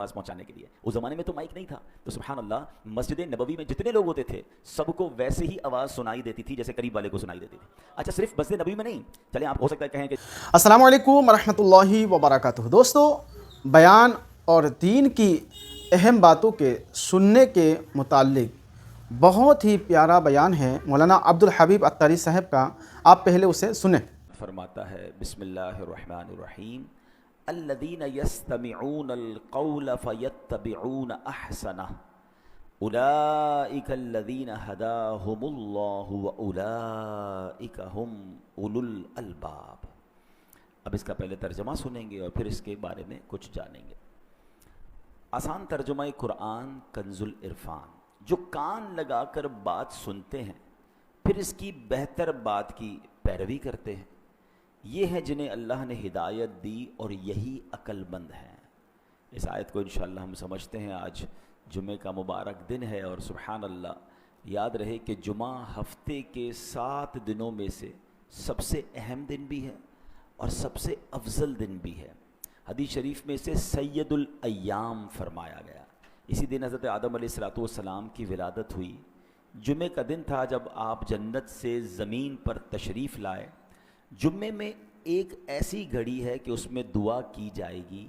آواز پہنچانے کے لیے. اس زمانے میں تو مائک نہیں تھا, تو سبحان اللہ مسجد نبوی میں جتنے لوگ ہوتے تھے سب کو ویسے ہی آواز سنائی دیتی تھی جیسے قریب والے کو سنائی دیتی تھی. اچھا صرف مسجد نبوی میں نہیں, چلیں آپ ہو سکتا ہے کہیں کہ السلام علیکم ورحمۃ اللہ وبرکاتہ. دوستو, بیان اور دین کی اہم باتوں کے سننے کے متعلق بہت ہی پیارا بیان ہے مولانا عبدالحبیب عطاری صاحب کا. آپ پہلے اسے سنیں. فرماتا ہے بسم اللہ الرحمن الرحیم الذین یستمعون القول فیتبعون احسنہ اولئک الذین ہداہم اللہ واولئک ہم اولو الالباب. اب اس کا پہلے ترجمہ سنیں گے اور پھر اس کے بارے میں کچھ جانیں گے. آسان ترجمہ قرآن کنز العرفان. جو کان لگا کر بات سنتے ہیں پھر اس کی بہتر بات کی پیروی کرتے ہیں, یہ ہیں جنہیں اللہ نے ہدایت دی اور یہی عقل مند ہیں. اس آیت کو انشاءاللہ ہم سمجھتے ہیں. آج جمعہ کا مبارک دن ہے اور سبحان اللہ یاد رہے کہ جمعہ ہفتے کے 7 دنوں میں سے سب سے اہم دن بھی ہے اور سب سے افضل دن بھی ہے. حدیث شریف میں سے سید الایام فرمایا گیا. اسی دن حضرت آدم علیہ السلام کی ولادت ہوئی. جمعے کا دن تھا جب آپ جنت سے زمین پر تشریف لائے. جمعے میں ایک ایسی گھڑی ہے کہ اس میں دعا کی جائے گی,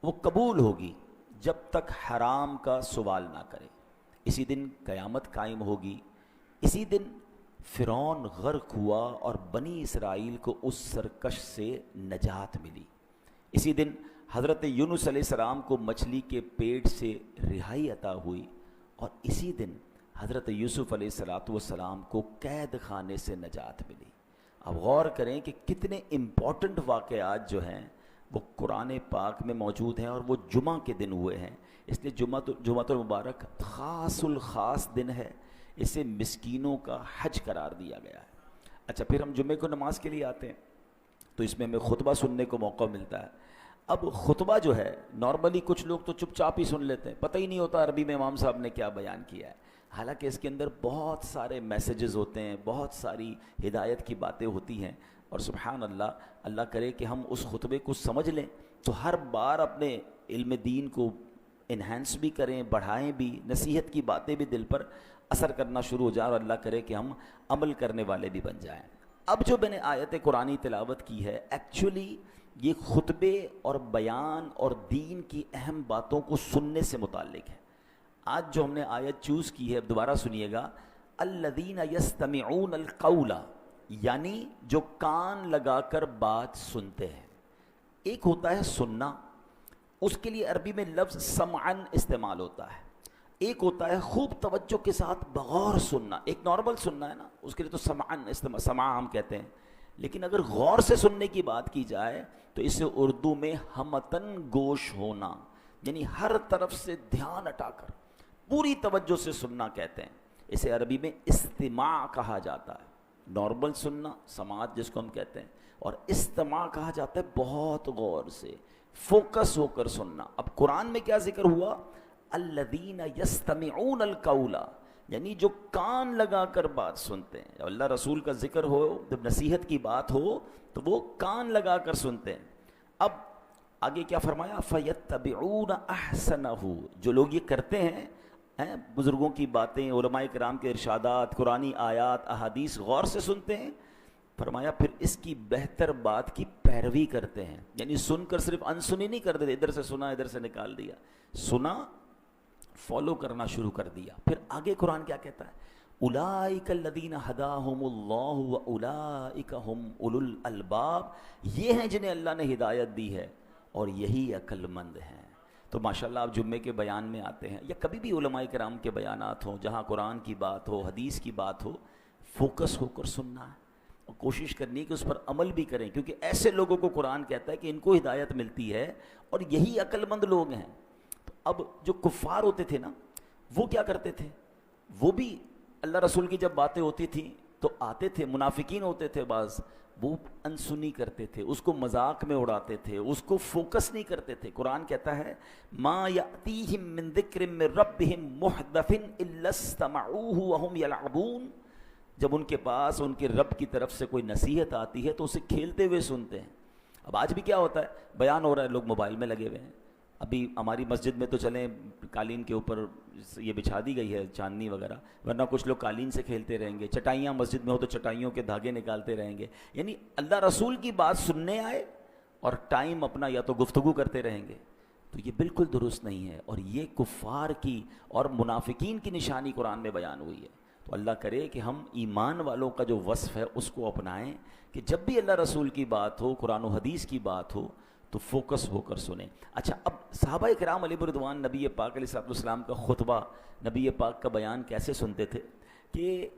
وہ قبول ہوگی جب تک حرام کا سوال نہ کرے. اسی دن قیامت قائم ہوگی. اسی دن فرعون غرق ہوا اور بنی اسرائیل کو اس سرکش سے نجات ملی. اسی دن حضرت یونس علیہ السلام کو مچھلی کے پیٹ سے رہائی عطا ہوئی اور اسی دن حضرت یوسف علیہ السلام کو قید خانے سے نجات ملی. اب غور کریں کہ کتنے امپورٹنٹ واقعات جو ہیں وہ قرآن پاک میں موجود ہیں اور وہ جمعہ کے دن ہوئے ہیں. اس لیے جمعہ المبارک خاص الخاص دن ہے. اسے مسکینوں کا حج قرار دیا گیا ہے. اچھا پھر ہم جمعے کو نماز کے لیے آتے ہیں تو اس میں ہمیں خطبہ سننے کو موقع ملتا ہے. اب خطبہ جو ہے نارملی کچھ لوگ تو چپ چاپ ہی سن لیتے ہیں, پتہ ہی نہیں ہوتا عربی میں امام صاحب نے کیا بیان کیا ہے. حالانکہ اس کے اندر بہت سارے میسیجز ہوتے ہیں, بہت ساری ہدایت کی باتیں ہوتی ہیں. اور سبحان اللہ, اللہ کرے کہ ہم اس خطبے کو سمجھ لیں تو ہر بار اپنے علم دین کو انہینس بھی کریں, بڑھائیں بھی, نصیحت کی باتیں بھی دل پر اثر کرنا شروع ہو جائیں اور اللہ کرے کہ ہم عمل کرنے والے بھی بن جائیں. اب جو میں نے آیت قرآنی تلاوت کی ہے ایکچولی یہ خطبے اور بیان اور دین کی اہم باتوں کو سننے سے متعلق ہے. آج جو ہم نے آیت چوز کی ہے دوبارہ سنیے گا, الذین یستمعون القول, یعنی جو کان لگا کر بات سنتے ہیں. ایک ہوتا ہے سننا, اس کے لیے عربی میں لفظ سمعن استعمال ہوتا ہے. ایک ہوتا ہے خوب توجہ کے ساتھ بغور سننا. ایک نارمل سننا ہے نا, اس کے لیے تو سمعن سماع ہم کہتے ہیں. لیکن اگر غور سے سننے کی بات کی جائے تو اسے اردو میں ہمتن گوش ہونا, یعنی ہر طرف سے دھیان ہٹا کر پوری توجہ سے سننا کہتے ہیں. اسے عربی میں استماع کہا جاتا ہے. نارمل سننا سماعت جس کو ہم کہتے ہیں, اور استماع کہا جاتا ہے بہت غور سے فوکس ہو کر سننا. اب قرآن میں کیا ذکر ہوا, الذین یستمعون القول, یعنی جو کان لگا کر بات سنتے ہیں. اللہ رسول کا ذکر ہو, جب نصیحت کی بات ہو تو وہ کان لگا کر سنتے ہیں. اب آگے کیا فرمایا, فیتبعون احسنہ, جو لوگ یہ کرتے ہیں بزرگوں کی باتیں, علماء کرام کے ارشادات, قرآنی آیات, احادیث غور سے سنتے ہیں, فرمایا پھر اس کی بہتر بات کی پیروی کرتے ہیں. یعنی سن کر صرف انسنی نہیں کر دیتے, ادھر سے سنا ادھر سے نکال دیا, سنا فالو کرنا شروع کر دیا. پھر آگے قرآن کیا کہتا ہے, اولئک الذین ہداہم اللہ واولئک ہم اولو الالباب, یہ ہیں جنہیں اللہ نے ہدایت دی ہے اور یہی عقل مند ہیں. تو ماشاءاللہ آپ جمعے کے بیان میں آتے ہیں یا کبھی بھی علماء کرام کے بیانات ہوں, جہاں قرآن کی بات ہو, حدیث کی بات ہو, فوکس ہو کر سننا ہے اور کوشش کرنی ہے کہ اس پر عمل بھی کریں, کیونکہ ایسے لوگوں کو قرآن کہتا ہے کہ ان کو ہدایت ملتی ہے اور یہی عقل مند لوگ ہیں. تو اب جو کفار ہوتے تھے نا, وہ کیا کرتے تھے, وہ بھی اللہ رسول کی جب باتیں ہوتی تھیں تو آتے تھے, منافقین ہوتے تھے بعض, وہ انسنی کرتے تھے, اس کو مذاق میں اڑاتے تھے, اس کو فوکس نہیں کرتے تھے. قرآن کہتا ہے ما یأتیہم من ذکر من ربہم محدث الا استمعوہ وہم یلعبون, جب ان کے پاس ان کے رب کی طرف سے کوئی نصیحت آتی ہے تو اسے کھیلتے ہوئے سنتے ہیں. اب آج بھی کیا ہوتا ہے, بیان ہو رہا ہے, لوگ موبائل میں لگے ہوئے ہیں, ابھی ہماری مسجد میں تو چلیں قالین کے اوپر یہ بچھا دی گئی ہے چاندنی وغیرہ، ورنہ کچھ لوگ قالین سے کھیلتے رہیں گے، چٹائیاں مسجد میں ہو تو چٹائیوں کے دھاگے نکالتے رہیں گے، یعنی اللہ رسول کی بات سننے آئے اور ٹائم اپنا یا تو گفتگو کرتے رہیں گے، تو یہ بالکل درست نہیں ہے، اور یہ کفار کی اور منافقین کی نشانی قرآن میں بیان ہوئی ہے۔ تو اللہ کرے کہ ہم ایمان والوں کا جو وصف ہے اس کو اپنائیں کہ جب بھی اللہ رسول کی بات ہو، قرآن و حدیث کی بات ہو تو فوکس ہو کر سنیں۔ اچھا، اب صحابہ کرام علیہ رضوان نبی پاک علیہ السلام کا خطبہ، نبی پاک کا بیان کیسے سنتے تھے کہ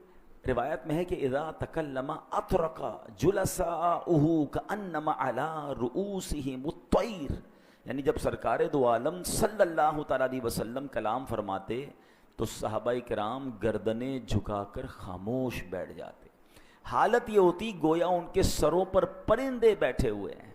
روایت میں ہے کہ اذا تکلم اطرق جلساؤہ کانما علی رؤوسہم الطیر، یعنی جب سرکار دو عالم صلی اللہ تعالیٰ علیہ وسلم کلام فرماتے تو صحابہ کرام گردنیں جھکا کر خاموش بیٹھ جاتے، حالت یہ ہوتی گویا ان کے سروں پر پرندے بیٹھے ہوئے ہیں۔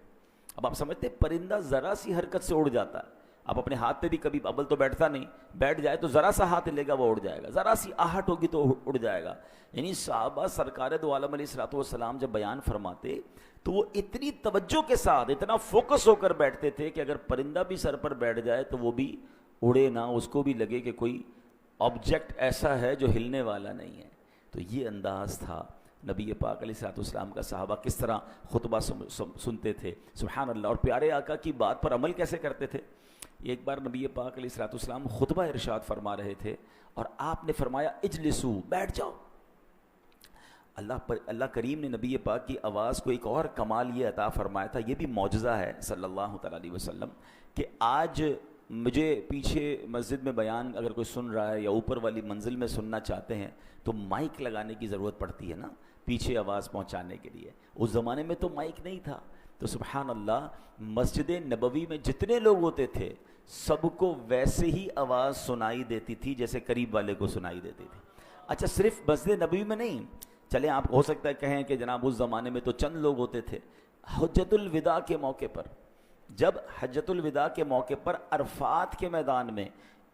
اب آپ سمجھتے پرندہ ذرا سی حرکت سے اڑ جاتا ہے، آپ اپنے ہاتھ پہ بھی کبھی ابل تو بیٹھتا نہیں، بیٹھ جائے تو ذرا سا ہاتھ لے گا وہ اڑ جائے گا، ذرا سی آہٹ ہوگی تو اڑ جائے گا۔ یعنی صحابہ سرکار دو عالم علیہ السلام جب بیان فرماتے تو وہ اتنی توجہ کے ساتھ اتنا فوکس ہو کر بیٹھتے تھے کہ اگر پرندہ بھی سر پر بیٹھ جائے تو وہ بھی اڑے نہ، اس کو بھی لگے کہ کوئی آبجیکٹ ایسا ہے جو ہلنے والا نہیں ہے۔ تو یہ انداز تھا نبی پاک علیہ السلام کا، صحابہ کس طرح خطبہ سنتے تھے، سبحان اللہ، اور پیارے آقا کی بات پر عمل کیسے کرتے تھے۔ ایک بار نبی پاک علیہ السلام خطبہ ارشاد فرما رہے تھے اور آپ نے فرمایا اجلسو، بیٹھ جاؤ۔ اللہ کریم نے نبی پاک کی آواز کو ایک اور کمال یہ عطا فرمایا تھا، یہ بھی معجزہ ہے صلی اللہ تعالیٰ علیہ وسلم، کہ آج مجھے پیچھے مسجد میں بیان اگر کوئی سن رہا ہے یا اوپر والی منزل میں سننا چاہتے ہیں تو مائک لگانے کی ضرورت پڑتی ہے نا پیچھے آواز پہنچانے کے لیے، اس زمانے میں تو مائک نہیں تھا۔ تو سبحان اللہ، مسجد نبوی میں جتنے لوگ ہوتے تھے سب کو ویسے ہی آواز سنائی دیتی تھی جیسے قریب والے کو سنائی دیتی تھی۔ اچھا، صرف مسجد نبوی میں نہیں، چلیں آپ ہو سکتا ہے کہیں کہ جناب اس زمانے میں تو چند لوگ ہوتے تھے، حجۃ الوداع کے موقع پر، جب حجۃ الوداع کے موقع پر عرفات کے میدان میں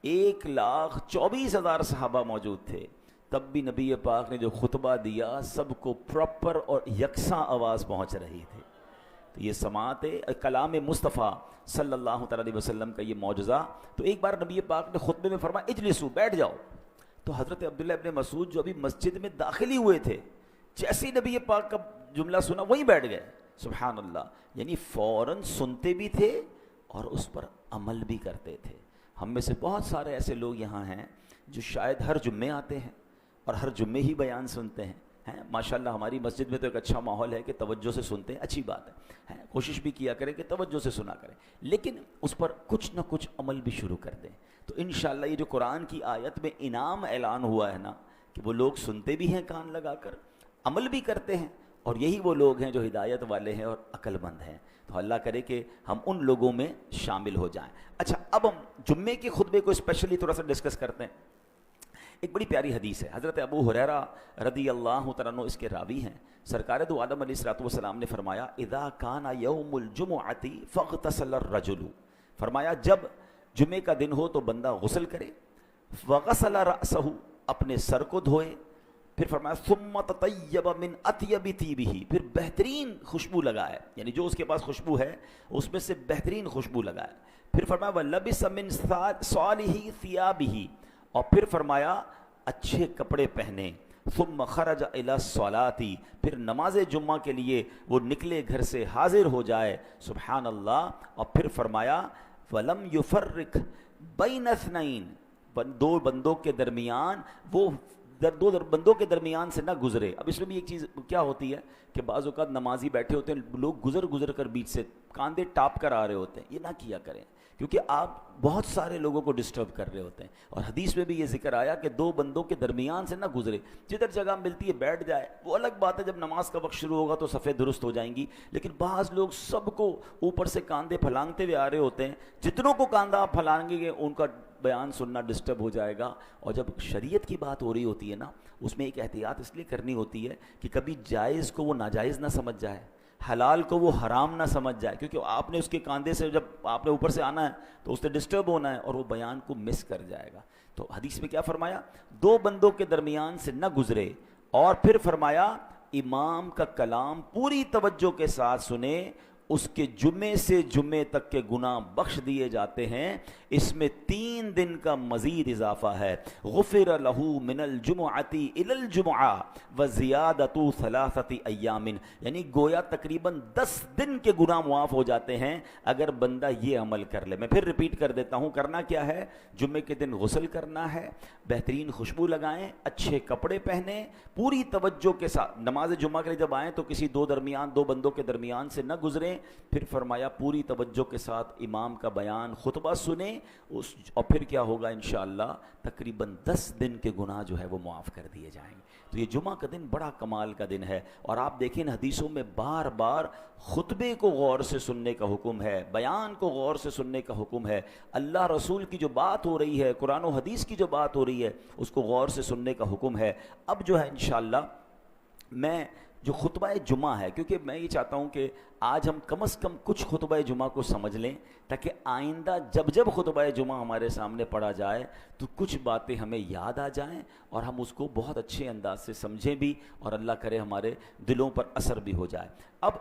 1,24,000 صحابہ موجود تھے، تب بھی نبی پاک نے جو خطبہ دیا سب کو پراپر اور یکساں آواز پہنچ رہی تھی۔ تو یہ سماعت کلام مصطفیٰ صلی اللہ تعالیٰ علیہ وسلم کا یہ معجزہ۔ تو ایک بار نبی پاک نے خطبے میں فرمایا اجلسو، بیٹھ جاؤ، تو حضرت عبداللہ ابن مسعود جو ابھی مسجد میں داخل ہی ہوئے تھے، جیسے ہی نبی پاک کا جملہ سنا وہیں بیٹھ گئے، سبحان اللہ، یعنی فوراً سنتے بھی تھے اور اس پر عمل بھی کرتے تھے۔ ہم میں سے بہت سارے ایسے لوگ یہاں ہیں جو شاید ہر جمعے آتے ہیں اور ہر جمعے ہی بیان سنتے ہیں، ماشاءاللہ ہماری مسجد میں تو ایک اچھا ماحول ہے کہ توجہ سے سنتے ہیں، اچھی بات ہے، کوشش بھی کیا کریں کہ توجہ سے سنا کریں، لیکن اس پر کچھ نہ کچھ عمل بھی شروع کر دیں۔ تو انشاءاللہ یہ جو قرآن کی آیت میں انعام اعلان ہوا ہے نا، کہ وہ لوگ سنتے بھی ہیں کان لگا کر، عمل بھی کرتے ہیں، اور یہی وہ لوگ ہیں جو ہدایت والے ہیں اور عقل مند ہیں۔ تو اللہ کرے کہ ہم ان لوگوں میں شامل ہو جائیں۔ اچھا، اب ہم جمعے کے خطبے کو اسپیشلی تھوڑا سا ڈسکس کرتے ہیں۔ ایک بڑی پیاری حدیث ہے، حضرت ابو ہریرہ رضی اللہ تعالیٰ عنہ اس کے راوی ہیں، سرکار دو عالم علیہ السلام نے فرمایا اذا کان یوم الجمعۃ فاغتسل الرجل، فرمایا جب جمعے کا دن ہو تو بندہ غسل کرے، وغسل رأسہ، اپنے سر کو دھوئے، پھر فرمایا ثم تطیب من اطیب طیبہ، پھر بہترین خوشبو لگائے، یعنی جو اس کے پاس خوشبو ہے اس میں سے بہترین خوشبو لگائے، پھر فرمایا وَلَبِسَ مِن صَالِحِ ثِيَابِهِ، اور پھر فرمایا اچھے کپڑے پہنے، ثم خرج الى الصلاۃ، پھر نماز جمعہ کے لیے وہ نکلے گھر سے، حاضر ہو جائے، سبحان اللہ، اور پھر فرمایا وَلَمْ يُفَرِّقْ بَيْنَ اثْنَيْنِ، دو بندوں کے درمیان، وہ دو بندوں کے درمیان سے نہ گزرے۔ اب اس میں بھی ایک چیز کیا ہوتی ہے کہ بعض اوقات نمازی بیٹھے ہوتے ہیں، لوگ گزر کر بیچ سے کاندھے ٹاپ کر آ رہے ہوتے ہیں، یہ نہ کیا کریں، کیونکہ آپ بہت سارے لوگوں کو ڈسٹرب کر رہے ہوتے ہیں، اور حدیث میں بھی یہ ذکر آیا کہ دو بندوں کے درمیان سے نہ گزرے، جدھر جگہ ملتی ہے بیٹھ جائے، وہ الگ بات ہے، جب نماز کا وقت شروع ہوگا تو صفیں درست ہو جائیں گی، لیکن بعض لوگ سب کو اوپر سے کاندھے پھلانگتے ہوئے آ رہے ہوتے ہیں، جتنوں کو کاندھا آپ پھلانگیں گے ان کا بیان سننا ڈسٹرب ہو جائے گا۔ اور جب شریعت کی بات ہو رہی ہوتی ہے نا، اس میں ایک احتیاط اس لیے کرنی ہوتی ہے کہ کبھی جائز کو وہ ناجائز نہ سمجھ جائے، حلال کو وہ حرام نہ سمجھ جائے، کیونکہ آپ نے اس کے کاندھے سے جب آپ نے اوپر سے آنا ہے تو اس سے ڈسٹرب ہونا ہے اور وہ بیان کو مس کر جائے گا۔ تو حدیث میں کیا فرمایا، دو بندوں کے درمیان سے نہ گزرے، اور پھر فرمایا امام کا کلام پوری توجہ کے ساتھ سنے، اس کے جمعے سے جمعے تک کے گناہ بخش دیے جاتے ہیں. اس میں 3 دن کا مزید اضافہ ہے. غفر لہ من الجمعۃ الی الجمعہ وزیادۃ 3 ایام، یعنی گویا تقریباً 10 دن کے گناہ معاف ہو جاتے ہیں اگر بندہ یہ عمل کر لے. میں پھر ریپیٹ کر دیتا ہوں، کرنا کیا ہے؟ جمعے کے دن غسل کرنا ہے، بہترین خوشبو لگائیں، اچھے کپڑے پہنیں، پوری توجہ کے ساتھ نماز جمعہ کے لیے جب آئیں تو کسی دو بندوں کے درمیان سے نہ گزریں. پھر فرمایا پوری توجہ کے ساتھ امام کا بیان خطبہ سنیں، اور پھر کیا ہوگا انشاءاللہ تقریباً 10 دن کے گناہ جو ہے وہ معاف کر دیے جائیں گے. تو یہ جمعہ کا دن بڑا کمال کا دن ہے. اور آپ دیکھیں حدیثوں میں بار بار خطبے کو غور سے سننے کا حکم ہے، بیان کو غور سے سننے کا حکم ہے. اللہ رسول کی جو بات ہو رہی ہے، قرآن و حدیث کی جو بات ہو رہی ہے، اس کو غور سے سننے کا حکم ہے. اب جو ہے انشاءاللہ میں جو خطبہ جمعہ ہے، کیونکہ میں یہ چاہتا ہوں کہ آج ہم کم از کم کچھ خطبہ جمعہ کو سمجھ لیں، تاکہ آئندہ جب خطبہ جمعہ ہمارے سامنے پڑھا جائے تو کچھ باتیں ہمیں یاد آ جائیں اور ہم اس کو بہت اچھے انداز سے سمجھیں بھی، اور اللہ کرے ہمارے دلوں پر اثر بھی ہو جائے. اب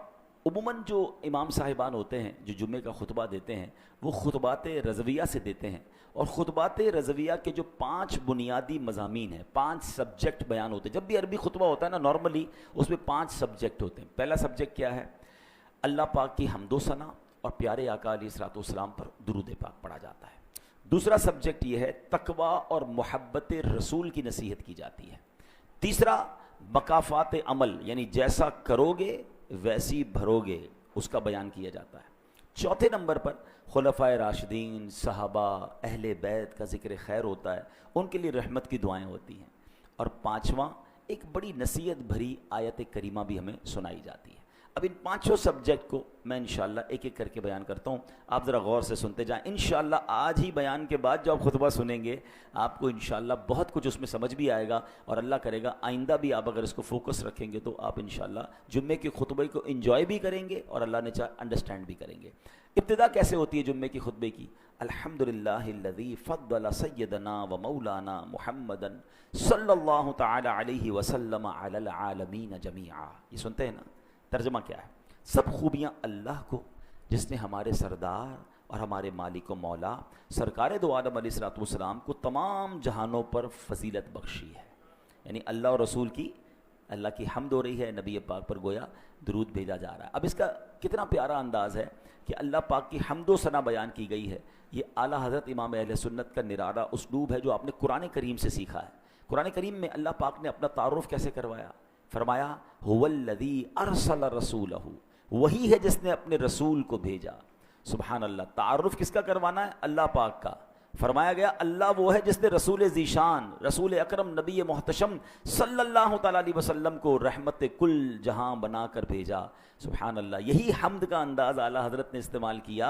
عموماً جو امام صاحبان ہوتے ہیں جو جمعے کا خطبہ دیتے ہیں، وہ خطبات رضویہ سے دیتے ہیں. اور خطبات رضویہ کے جو 5 بنیادی مضامین ہیں، 5 سبجیکٹ بیان ہوتے ہیں. جب بھی عربی خطبہ ہوتا ہے نا، نارملی اس میں 5 سبجیکٹ ہوتے ہیں. پہلا سبجیکٹ کیا ہے؟ اللہ پاک کی حمد و ثنا اور پیارے آقا علیہ الصلوۃ والسلام پر درود پاک پڑھا جاتا ہے. دوسرا سبجیکٹ یہ ہے تقویٰ اور محبت رسول کی نصیحت کی جاتی ہے. تیسرا مکافات عمل، یعنی جیسا کرو گے ویسی بھرو گے، اس کا بیان کیا جاتا ہے. چوتھے نمبر پر خلفائے راشدین، صحابہ، اہل بیت کا ذکر خیر ہوتا ہے، ان کے لیے رحمت کی دعائیں ہوتی ہیں. اور 5واں ایک بڑی نصیحت بھری آیت کریمہ بھی ہمیں سنائی جاتی ہے. اب ان 5 سبجیکٹ کو میں انشاءاللہ ایک ایک کر کے بیان کرتا ہوں، آپ ذرا غور سے سنتے جائیں. انشاءاللہ آج ہی بیان کے بعد جو آپ خطبہ سنیں گے آپ کو انشاءاللہ بہت کچھ اس میں سمجھ بھی آئے گا، اور اللہ کرے گا آئندہ بھی آپ اگر اس کو فوکس رکھیں گے تو آپ انشاءاللہ جمعے کے خطبے کو انجوائے بھی کریں گے اور اللہ نے چاہا انڈرسٹینڈ بھی کریں گے. ابتدا کیسے ہوتی ہے جمعے کی خطبے کی؟ الحمدللہ الذی فضل سیدنا و مولانا محمدا صلی اللہ تعالی علیہ وسلم علی العالمین جمیعا. یہ سنتے ہیں نا؟ ترجمہ کیا ہے؟ سب خوبیاں اللہ کو جس نے ہمارے سردار اور ہمارے مالک و مولا سرکار دو عالم علیہ الصلوۃ والسلام کو تمام جہانوں پر فضیلت بخشی ہے. یعنی اللہ اور رسول کی اللہ کی حمد ہو رہی ہے، نبی پاک پر گویا درود بھیجا جا رہا ہے. اب اس کا کتنا پیارا انداز ہے کہ اللہ پاک کی حمد و ثنا بیان کی گئی ہے. یہ اعلیٰ حضرت امام اہل سنت کا نرالہ اسلوب ہے جو آپ نے قرآن کریم سے سیکھا ہے. قرآن کریم میں اللہ پاک نے اپنا تعارف کیسے کروایا؟ فرمایا هو الذی ارسل رسولہ، وہی ہے جس نے اپنے رسول کو بھیجا. سبحان اللہ. تعارف کس کا کروانا ہے؟ اللہ پاک کا. فرمایا گیا اللہ وہ ہے جس نے رسول ذیشان، رسول اکرم نبی محتشم صلی اللہ تعالیٰ علیہ وسلم کو رحمت کل جہاں بنا کر بھیجا. سبحان اللہ. یہی حمد کا انداز اعلیٰ حضرت نے استعمال کیا.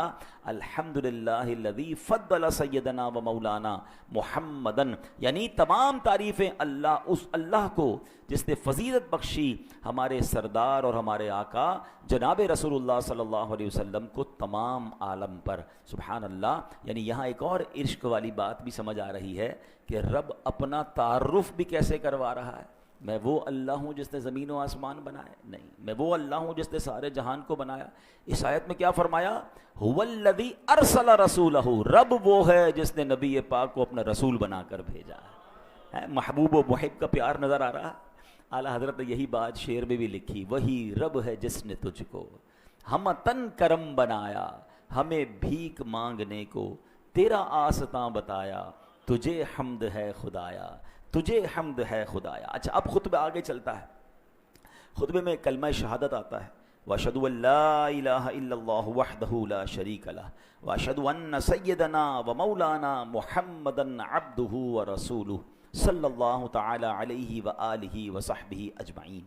الحمدللہ الذی فضل سیدنا و مولانا محمدن، یعنی تمام تعریفیں اس اللہ کو جس نے فضیلت بخشی ہمارے سردار اور ہمارے آقا جناب رسول اللہ صلی اللہ علیہ وسلم کو تمام عالم پر. سبحان اللہ. یعنی یہاں ایک اور عشق والی بات بھی سمجھ آ رہی ہے کہ رب اپنا تعارف بھی کیسے کروا رہا ہے. میں وہ اللہ ہوں جس نے زمین و آسمان بنائے؟ نہیں. میں وہ اللہ ہوں جس نے سارے جہان کو بنایا. اس آیت میں کیا فرمایا؟ هو الذی ارسل رسولہ، رب وہ ہے جس نے نبی پاک کو اپنا رسول بنا کر بھیجا ہے. محبوب و محب کا پیار نظر آ رہا ہے. اعلیٰ حضرت نے یہی بات شعر میں بھی لکھی، وہی رب ہے جس نے تجھ کو ہم تن کرم بنایا، ہمیں بھیک مانگنے کو تیرا آستاں بتایا، تجھے حمد ہے خدایا، تجھے حمد ہے خدایا. اچھا اب خطبہ آگے چلتا ہے. خطبے میں کلمہ شہادت آتا ہے، واشهد ان لا الہ الا اللہ وحدہ لا شریک لہ واشهد ان سیدنا و مولانا محمدا عبدہ ورسولہ صلی اللہ تعالی علیہ وآلہ وصحبہ اجمعین.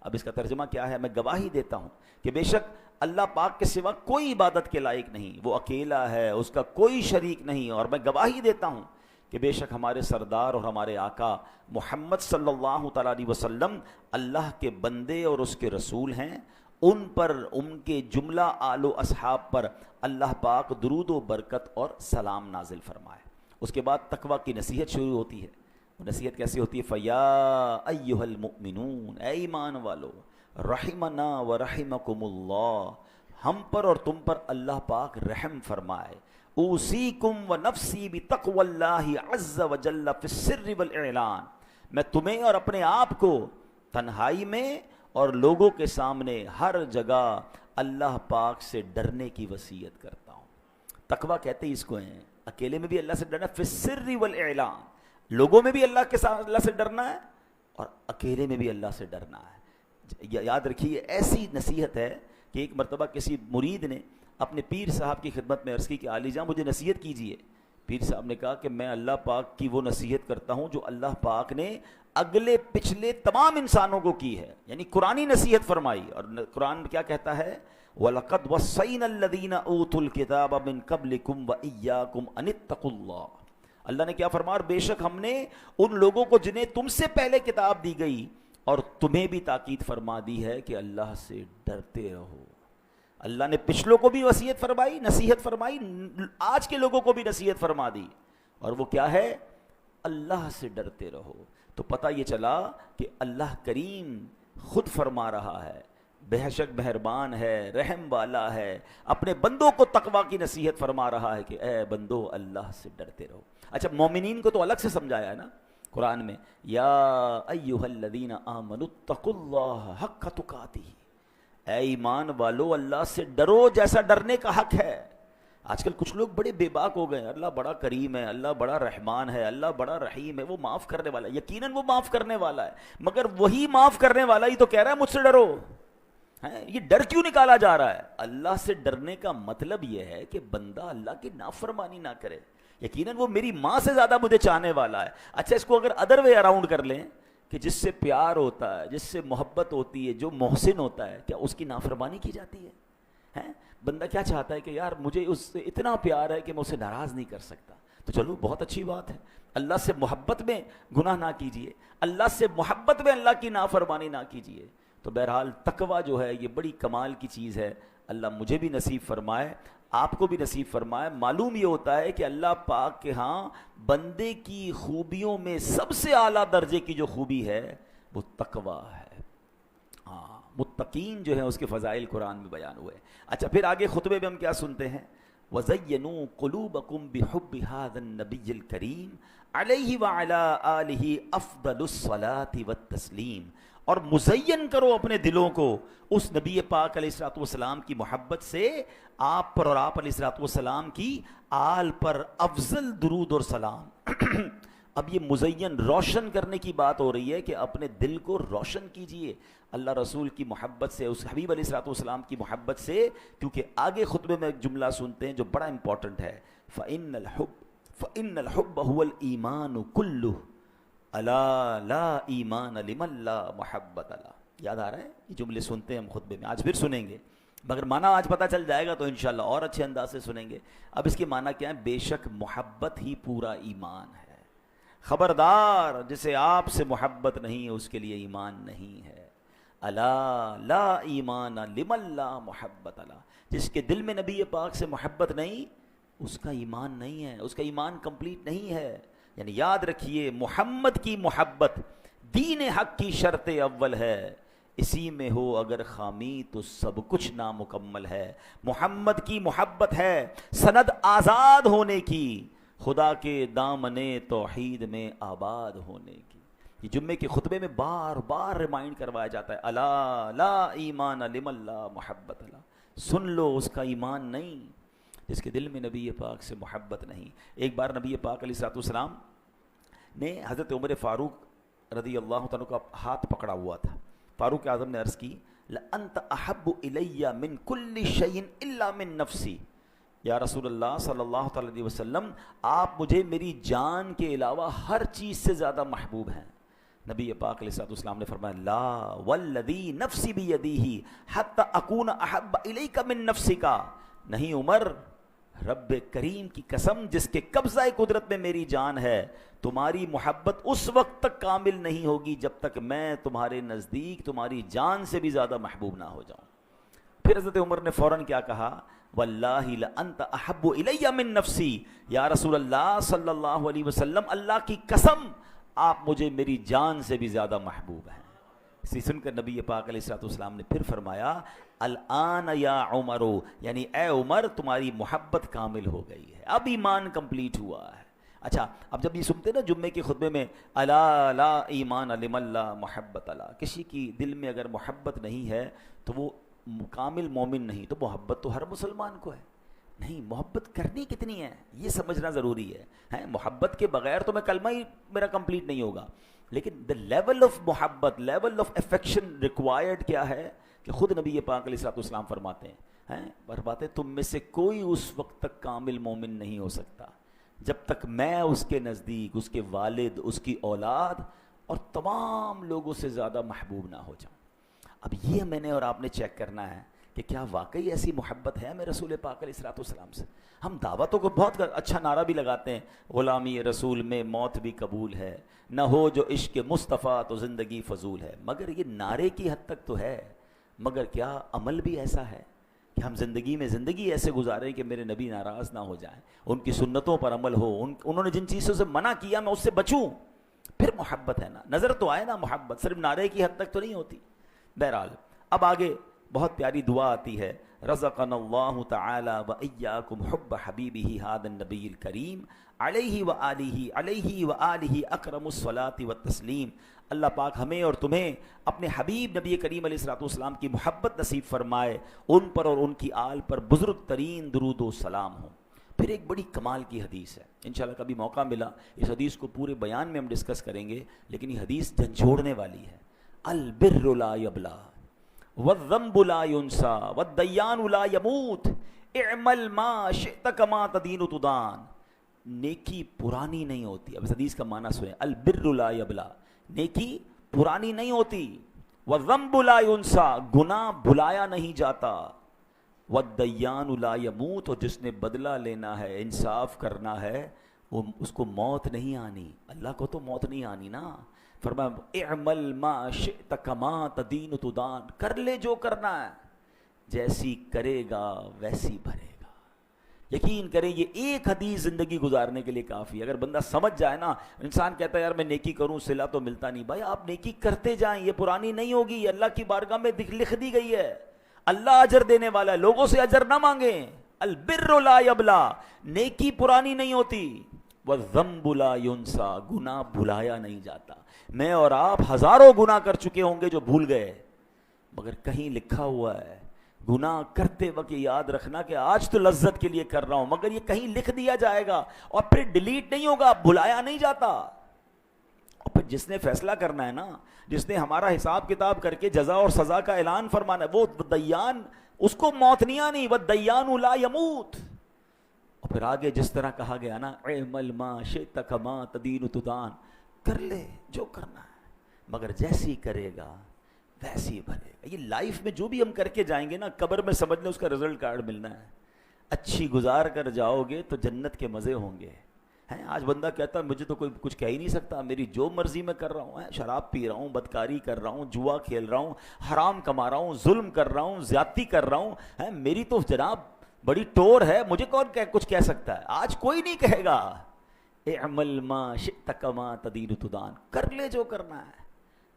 اب اس کا ترجمہ کیا ہے؟ میں گواہی دیتا ہوں کہ بے شک اللہ پاک کے سوا کوئی عبادت کے لائق نہیں، وہ اکیلا ہے، اس کا کوئی شریک نہیں. اور میں گواہی دیتا ہوں کہ بے شک ہمارے سردار اور ہمارے آقا محمد صلی اللہ تعالیٰ علیہ وسلم اللہ کے بندے اور اس کے رسول ہیں. ان پر، ان کے جملہ آل و اصحاب پر اللہ پاک درود و برکت اور سلام نازل فرمائے. اس کے بعد تقویٰ کی نصیحت شروع ہوتی ہے. نصیحت کیسی ہوتی ہے؟ فَيَا أَيُّهَا الْمُؤْمِنُونَ، اے ایمان والو، رحمنا و رحمکم اللہ، ہم پر اور تم پر اللہ پاک رحم فرمائے. اوصیکم و نفسی بتقوی اللہ عز وجل فی السر والاعلان. میں تمہیں اور اپنے آپ کو تنہائی میں اور لوگوں کے سامنے ہر جگہ اللہ پاک سے ڈرنے کی وصیت کرتا ہوں. تقویٰ کہتے ہیں اس کو ہیں اکیلے میں بھی اللہ سے ڈرنا, فی السر والاعلان, لوگوں میں بھی اللہ سے ڈرنا ہے اور اکیلے میں بھی اللہ سے ڈرنا ہے. یاد رکھیے ایسی نصیحت ہے کہ ایک مرتبہ کسی مرید نے اپنے پیر صاحب کی خدمت میں عرض کی کہ عالی جان مجھے نصیحت کیجئے. پیر صاحب نے کہا کہ میں اللہ پاک کی وہ نصیحت کرتا ہوں جو اللہ پاک نے اگلے پچھلے تمام انسانوں کو کی ہے, یعنی قرآنی نصیحت فرمائی. اور قرآن کیا کہتا ہے, وَلَقَدْ وَصَّيْنَا الَّذِينَ أُوتُوا الْكِتَابَ مِن قَبْلِكُمْ وَإِيَّاكُمْ أَنِ اتَّقُوا اللَّهَ. اللہ نے کیا فرمایا, اور بے شک ہم نے ان لوگوں کو جنہیں تم سے پہلے کتاب دی گئی اور تمہیں بھی تاکید فرما دی ہے کہ اللہ سے ڈرتے رہو. اللہ نے پچھلوں کو بھی وصیت فرمائی, نصیحت فرمائی, آج کے لوگوں کو بھی نصیحت فرما دی, اور وہ کیا ہے, اللہ سے ڈرتے رہو. تو پتہ یہ چلا کہ اللہ کریم خود فرما رہا ہے, بے شک مہربان ہے, رحم والا ہے, اپنے بندوں کو تقویٰ کی نصیحت فرما رہا ہے کہ اے بندو اللہ سے ڈرتے رہو. اچھا مومنین کو تو الگ سے سمجھایا ہے نا قرآن میں, یا ایھا الذین آمنوا اتقوا اللہ حق تقاتہ, اے ایمان والو اللہ سے ڈرو جیسا ڈرنے کا حق ہے. آج کل کچھ لوگ بڑے بے باک ہو گئے ہیں, اللہ بڑا کریم ہے, اللہ بڑا رحمان ہے, اللہ بڑا رحیم ہے, وہ معاف کرنے والا ہے. یقیناً وہ معاف کرنے والا ہے, مگر وہی معاف کرنے والا ہی تو کہہ رہا ہے مجھ سے ڈرو. یہ ڈر کیوں نکالا جا رہا ہے؟ اللہ سے ڈرنے کا مطلب یہ ہے کہ بندہ اللہ کی نافرمانی نہ کرے. یقیناً وہ میری ماں سے زیادہ مجھے چاہنے والا ہے. اچھا اس کو اگر ادر وے اراؤنڈ کر لیں کہ جس سے پیار ہوتا ہے, جس سے محبت ہوتی ہے, جو محسن ہوتا ہے, کیا اس کی نافرمانی کی جاتی ہے؟ بندہ کیا چاہتا ہے کہ یار مجھے اس سے اتنا پیار ہے کہ میں اسے ناراض نہیں کر سکتا. تو چلو بہت اچھی بات ہے, اللہ سے محبت میں گناہ نہ کیجئے, اللہ سے محبت میں اللہ کی نافرمانی نہ کیجئے. تو بہرحال تقویٰ جو ہے یہ بڑی کمال کی چیز ہے. اللہ مجھے بھی نصیب فرمائے, آپ کو بھی نصیب فرمائے. معلوم یہ ہوتا ہے کہ اللہ پاک کے ہاں بندے کی خوبیوں میں سب سے اعلیٰ درجے کی جو خوبی ہے وہ تقویٰ ہے. ہاں متقین جو ہیں اس کے فضائل قرآن میں بیان ہوئے. اچھا پھر آگے خطبے میں ہم کیا سنتے ہیں, وَزَيَّنُوا قُلُوبَكُمْ بِحُبِّ هَذَا النَّبِيِّ الْكَرِيمِ عَلَيْهِ وَعَلَىٰ آلِهِ أَفْضَلُ الصَّلَاةِ وَالتَّسْلِيمِ, اور مزین کرو اپنے دلوں کو اس نبی پاک علیہ الصلوۃ والسلام کی محبت سے, آپ پر اور آپ علیہ الصلوۃ والسلام کی آل پر افضل درود اور سلام. اب یہ مزین روشن کرنے کی بات ہو رہی ہے کہ اپنے دل کو روشن کیجئے اللہ رسول کی محبت سے, اس حبیب علیہ الصلوۃ والسلام کی محبت سے. کیونکہ آگے خطبے میں ایک جملہ سنتے ہیں جو بڑا امپورٹنٹ ہے, فَإِنَّ الْحُبَّ هُوَ الْإِيمَانُ كُلُّهُ الا لا ایمان لمن لا محبت لا. یاد آ رہا ہے؟ یہ جملے سنتے ہیں ہم خطبے میں, آج پھر سنیں گے, مگر معنی آج پتہ چل جائے گا تو انشاءاللہ اور اچھے انداز سے سنیں گے. اب اس کی معنی کیا ہے؟ بے شک محبت ہی پورا ایمان ہے. خبردار جسے آپ سے محبت نہیں اس کے لیے ایمان نہیں ہے. الا لا ایمان لمن لا محبت لا, جس کے دل میں نبی پاک سے محبت نہیں اس کا ایمان نہیں ہے, اس کا ایمان کمپلیٹ نہیں ہے. یعنی یاد رکھیے محمد کی محبت دین حق کی شرط اول ہے, اسی میں ہو اگر خامی تو سب کچھ نامکمل ہے. محمد کی محبت ہے سند آزاد ہونے کی, خدا کے دامن توحید میں آباد ہونے کی. یہ جمعے کے خطبے میں بار بار ریمائنڈ کروایا جاتا ہے, الا لا ایمان لمن لا محبت لا. سن لو اس کا ایمان نہیں جس کے دل میں نبی پاک سے محبت نہیں. ایک بار نبی پاک علیہ الصلوۃ والسلام نے حضرت عمر فاروق رضی اللہ تعالیٰ کا ہاتھ پکڑا ہوا تھا. فاروق اعظم نے عرض کی, لَأَنْتَ أَحَبُّ إِلَيَّ مِنْ كُلِّ شَيْءٍ إِلَّا مِنْ نَفْسِي. یا رسول اللہ صلی اللہ تعالیٰ علیہ وسلم, آپ مجھے میری جان کے علاوہ ہر چیز سے زیادہ محبوب ہیں. نبی پاک علیہ الصلوۃ والسلام نے فرمایا, لا والذی نفسی بیدیہ حتی اکون احب الیک من نفسک. نہیں عمر, رب کریم کی قسم جس کے قبضہ قدرت میں میری جان ہے, تمہاری محبت اس وقت تک کامل نہیں ہوگی جب تک میں تمہارے نزدیک تمہاری جان سے بھی زیادہ محبوب نہ ہو جاؤں. پھر حضرت عمر نے فوراً کیا کہا, واللہ لانت احب الی من نفسی. یا رسول اللہ صلی اللہ علیہ وسلم, اللہ کی قسم آپ مجھے میری جان سے بھی زیادہ محبوب ہیں. اسی سن کر نبی پاک علیہ الصلوۃ والسلام نے پھر فرمایا الآن یا عمر، یعنی اے عمر تمہاری محبت کامل ہو گئی ہے، اب ایمان کمپلیٹ ہوا ہے۔ اچھا اب جب یہ سنتے نا جمعے کے خطبے میں الا لا ایمان لمن لا محبت لا، کسی کی دل میں اگر محبت نہیں ہے تو وہ کامل مومن نہیں، تو محبت تو ہر مسلمان کو ہے نہیں، محبت کرنی کتنی ہے یہ سمجھنا ضروری ہے۔ محبت کے بغیر تو میں کلمہ ہی میرا کمپلیٹ نہیں ہوگا، لیکن the level of محبت، level of affection required کیا ہے کہ خود نبی پاک علیہ الصلوۃ والسلام فرماتے ہیں تم میں سے کوئی اس وقت تک کامل مومن نہیں ہو سکتا جب تک میں اس کے نزدیک، اس کے والد، اس کی اولاد اور تمام لوگوں سے زیادہ محبوب نہ ہو جاؤں۔ اب یہ میں نے اور آپ نے چیک کرنا ہے کہ کیا واقعی ایسی محبت ہے ہمیں رسول پاک علیہ الصلوۃ والسلام سے؟ ہم دعوتوں کو بہت اچھا نعرہ بھی لگاتے ہیں، غلامی رسول میں موت بھی قبول ہے، نہ ہو جو عشق مصطفیٰ تو زندگی فضول ہے، مگر یہ نعرے کی حد تک تو ہے، مگر کیا عمل بھی ایسا ہے کہ ہم زندگی میں زندگی ایسے گزاریں کہ میرے نبی ناراض نہ ہو جائیں، ان کی سنتوں پر عمل ہو، انہوں نے جن چیزوں سے منع کیا میں اس سے بچوں، پھر محبت ہے نا، نظر تو آئے نا محبت، صرف نعرے کی حد تک تو نہیں ہوتی۔ بہرحال اب آگے بہت پیاری دعا آتی ہے، رزقنا اللہ تعالی و ایاکم حب حبیبہ ھذا النبی الکریم علیہ وآلہ اکرم الصلاۃ والتسلیم۔ اللہ پاک ہمیں اور تمہیں اپنے حبیب نبی کریم علیہ الصلوۃ والسلام کی محبت نصیب فرمائے، ان پر اور ان کی آل پر بزرگ ترین درود و سلام ہوں۔ پھر ایک بڑی کمال کی حدیث ہے، انشاءاللہ کبھی موقع ملا اس حدیث کو پورے بیان میں ہم ڈسکس کریں گے، لیکن یہ حدیث جھنجھوڑنے والی ہے۔ البر لا یبلا والذنب لا ينسى والدیان لا يموت اعمل ما شئت كما تدین تدان۔ نیکی پرانی نہیں ہوتی، اب اس حدیث کا معنی سنیں، البر لا یبلا، نیکی پرانی نہیں ہوتی، والذنب لا ينسى، گناہ بھلایا نہیں جاتا، والدیان لا يموت، اور جس نے بدلہ لینا ہے، انصاف کرنا ہے، وہ اس کو موت نہیں آنی، اللہ کو تو موت نہیں آنی نا۔ فرمایا اعمل ما شئت کما تدین تدان، کر لے جو کرنا ہے، جیسی کرے گا ویسی بھرے گا۔ یقین کریں یہ ایک حدیث زندگی گزارنے کے لیے کافی ہے، اگر بندہ سمجھ جائے نا، انسان کہتا ہے یار میں نیکی کروں صلہ تو ملتا نہیں، بھائی آپ نیکی کرتے جائیں، یہ پرانی نہیں ہوگی، اللہ کی بارگاہ میں لکھ دی گئی ہے، اللہ اجر دینے والا ہے، لوگوں سے اجر نہ مانگیں۔ البر لا یبلا، نیکی پرانی نہیں ہوتی، والذنب لا ينسى، گناہ بھلایا نہیں جاتا۔ میں اور آپ ہزاروں گناہ کر چکے ہوں گے جو بھول گئے، مگر کہیں لکھا ہوا ہے گناہ کرتے وقت یہ یاد رکھنا کہ آج تو لذت کے لیے کر رہا ہوں، مگر یہ کہیں لکھ دیا جائے گا اور پھر ڈیلیٹ نہیں ہوگا، بھلایا نہیں جاتا۔ اور پھر جس نے فیصلہ کرنا ہے نا، جس نے ہمارا حساب کتاب کر کے جزا اور سزا کا اعلان فرمانا ہے، وہ دیان، اس کو موت نہیں آنی، والدیان لا يموت۔ اور پھر آگے جس طرح کہا گیا نا، اعمل ما شئت کما تدین تدان، کر لے جو کرنا ہے، مگر جیسی کرے گا ویسی بھرے گا۔ یہ لائف میں جو بھی ہم کر کے جائیں گے نا، قبر میں سمجھ لیں اس کا رزلٹ کارڈ ملنا ہے۔ اچھی گزار کر جاؤ گے تو جنت کے مزے ہوں گے۔ آج بندہ کہتا ہے مجھے تو کوئی کچھ کہہ ہی نہیں سکتا، میری جو مرضی میں کر رہا ہوں، شراب پی رہا ہوں، بدکاری کر رہا ہوں، جوا کھیل رہا ہوں، حرام کما رہا ہوں، ظلم کر رہا ہوں، زیادتی کر رہا ہوں، میری تو جناب بڑی ٹور ہے، مجھے کون کچھ کہہ سکتا ہے؟ آج کوئی نہیں کہے گا۔ اعمل ما شئت کما تدین تدان، کر لے جو کرنا ہے،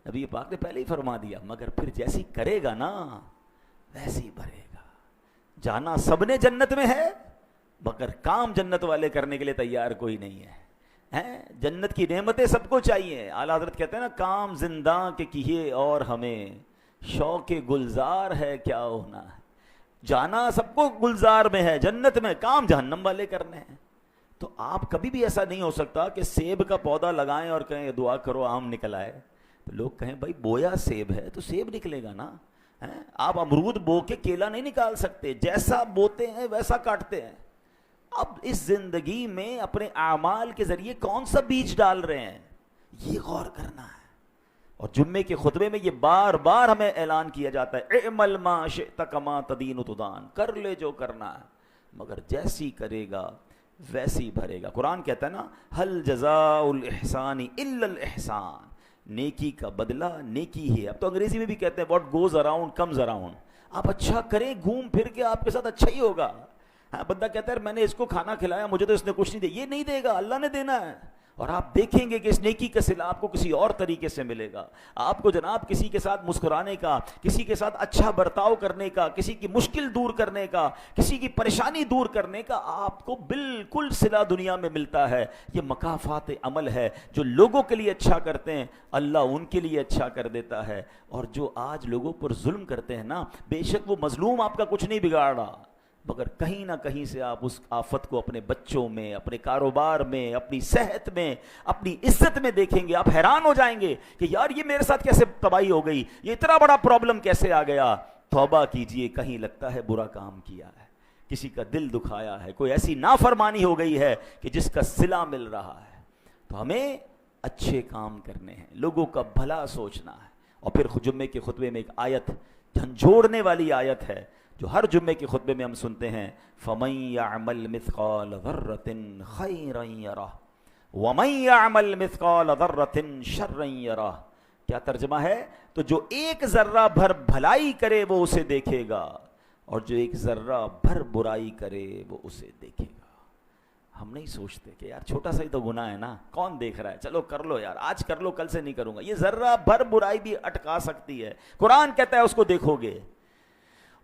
نبی پاک نے پہلے ہی فرما دیا، مگر پھر جیسی کرے گا نا ویسی بھرے گا۔ جانا سب نے جنت میں ہے، مگر کام جنت والے کرنے کے لیے تیار کوئی نہیں ہے۔ جنت کی نعمتیں سب کو چاہیے، اعلیٰ حضرت کہتے ہیں نا، کام زنداں کے کیے اور ہمیں شوق گلزار ہے کیا ہونا ہے۔ جانا سب کو گلزار میں ہے، جنت میں، کام جہنم والے کرنے ہیں۔ تو آپ کبھی بھی ایسا نہیں ہو سکتا کہ سیب کا پودا لگائیں اور کہیں دعا کرو آم نکل آئے، تو لوگ کہیں بھائی بویا سیب ہے تو سیب نکلے گا نا۔ آپ امرود بو کے کیلا نہیں نکال سکتے، جیسا بوتے ہیں ویسا کاٹتے ہیں۔ اب اس زندگی میں اپنے اعمال کے ذریعے کون سا بیج ڈال رہے ہیں، یہ غور کرنا ہے۔ اور جمعے کے خطبے میں یہ بار بار ہمیں اعلان کیا جاتا ہے، اعمل ما شئت کما تدین تدان، کر لے جو کرنا ہے، مگر جیسی کرے گا ویسی بھرے گا۔ قرآن کہتا ہے نا، ہل جزاء الاحسان الا الاحسان، نیکی کا بدلہ نیکی ہی ہے۔ اب تو انگریزی میں بھی کہتے ہیں what goes around comes around, آپ اچھا کریں گھوم پھر کے آپ کے ساتھ اچھا ہی ہوگا۔ بندہ کہتا ہے میں نے اس کو کھانا کھلایا، مجھے تو اس نے کچھ نہیں دیا، یہ نہیں دے گا، اللہ نے دینا ہے۔ اور آپ دیکھیں گے کہ اس نیکی کا صلہ آپ کو کسی اور طریقے سے ملے گا. آپ کو جناب کسی کے ساتھ مسکرانے کا، کسی کے ساتھ اچھا برتاؤ کرنے کا، کسی کی مشکل دور کرنے کا، کسی کی پریشانی دور کرنے کا آپ کو بالکل صلہ دنیا میں ملتا ہے. یہ مکافات عمل ہے. جو لوگوں کے لیے اچھا کرتے ہیں اللہ ان کے لیے اچھا کر دیتا ہے. اور جو آج لوگوں پر ظلم کرتے ہیں نا، بے شک وہ مظلوم آپ کا کچھ نہیں بگاڑ رہا، مگر کہیں نہ کہیں سے آپ اس آفت کو اپنے بچوں میں، اپنے کاروبار میں، اپنی صحت میں، اپنی عزت میں دیکھیں گے. آپ حیران ہو جائیں گے کہ یار یہ میرے ساتھ کیسے تباہی ہو گئی، یہ اتنا بڑا پرابلم کیسے آ گیا. توبہ کیجئے، کہیں لگتا ہے برا کام کیا ہے، کسی کا دل دکھایا ہے، کوئی ایسی نافرمانی ہو گئی ہے کہ جس کا صلہ مل رہا ہے. تو ہمیں اچھے کام کرنے ہیں، لوگوں کا بھلا سوچنا ہے. اور پھر جمعے کے خطبے میں ایک آیت جھنجھوڑنے والی آیت ہے جو ہر جمعے کے خطبے میں ہم سنتے ہیں، فَمَن يَعْمَلْ مِثْقَالَ ذَرَّةٍ خَيْرًا يَرَهُ وَمَن يَعْمَلْ مِثْقَالَ ذَرَّةٍ شَرًّا يَرَهُ. کیا ترجمہ ہے؟ تو جو ایک ذرہ بھر بھلائی کرے وہ اسے دیکھے گا، اور جو ایک ذرہ بھر برائی کرے وہ اسے دیکھے گا. ہم نہیں سوچتے کہ یار چھوٹا سا ہی تو گناہ ہے نا، کون دیکھ رہا ہے، چلو کر لو یار، آج کر لو کل سے نہیں کروں گا. یہ ذرہ بھر برائی بھی اٹکا سکتی ہے. قرآن کہتا ہے اس کو دیکھو گے.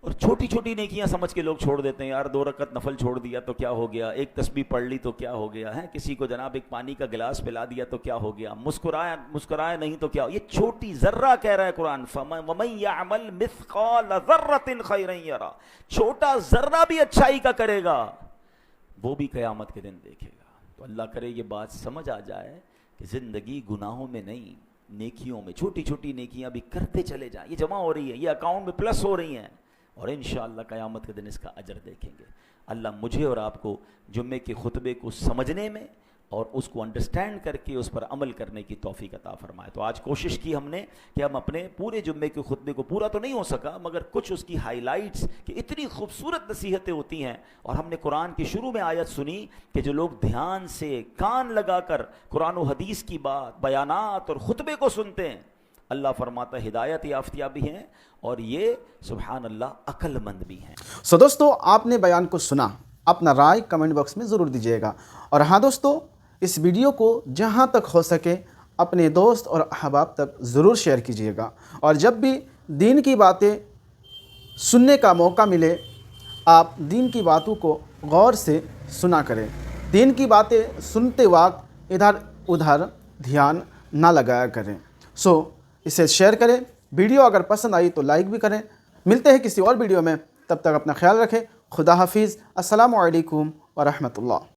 اور چھوٹی چھوٹی نیکیاں سمجھ کے لوگ چھوڑ دیتے ہیں. یار 2 رکعت نفل چھوڑ دیا تو کیا ہو گیا، ایک تسبیح پڑھ لی تو کیا ہو گیا ہے، کسی کو جناب ایک پانی کا گلاس پلا دیا تو کیا ہو گیا، مسکرایا نہیں تو کیا. یہ چھوٹی ذرہ کہہ رہا ہے قرآن، وَمَن يَعْمَلْ مِثْقَالَ ذَرَّةٍ خَيْرًا يَرَهُ. چھوٹا ذرہ بھی اچھائی کا کرے گا وہ بھی قیامت کے دن دیکھے گا. تو اللہ کرے یہ بات سمجھ آ جائے کہ زندگی گناہوں میں نہیں، نیکیوں میں. چھوٹی چھوٹی نیکیاں بھی کرتے چلے جائیں، یہ جمع ہو رہی ہیں، یہ اکاؤنٹ میں پلس ہو رہی ہیں، اور انشاءاللہ قیامت کے دن اس کا اجر دیکھیں گے. اللہ مجھے اور آپ کو جمعے کے خطبے کو سمجھنے میں اور اس کو انڈرسٹینڈ کر کے اس پر عمل کرنے کی توفیق عطا فرمائے. تو آج کوشش کی ہم نے کہ ہم اپنے پورے جمعے کے خطبے کو، پورا تو نہیں ہو سکا مگر کچھ اس کی ہائی لائٹس، کہ اتنی خوبصورت نصیحتیں ہوتی ہیں. اور ہم نے قرآن کی شروع میں آیت سنی کہ جو لوگ دھیان سے کان لگا کر قرآن و حدیث کی بات، بیانات اور خطبے کو سنتے ہیں، اللہ فرماتا ہے ہدایت یافتہ بھی ہیں اور یہ سبحان اللہ عقل مند بھی ہیں. سو دوستو، آپ نے بیان کو سنا، اپنا رائے کمنٹ باکس میں ضرور دیجیے گا. اور ہاں دوستو، اس ویڈیو کو جہاں تک ہو سکے اپنے دوست اور احباب تک ضرور شیئر کیجیے گا. اور جب بھی دین کی باتیں سننے کا موقع ملے، آپ دین کی باتوں کو غور سے سنا کریں. دین کی باتیں سنتے وقت ادھر ادھر دھیان نہ لگایا کریں. سو اسے شیئر کریں. ویڈیو اگر پسند آئی تو لائک بھی کریں. ملتے ہیں کسی اور ویڈیو میں، تب تک اپنا خیال رکھیں. خدا حافظ. السلام علیکم ورحمۃ اللہ.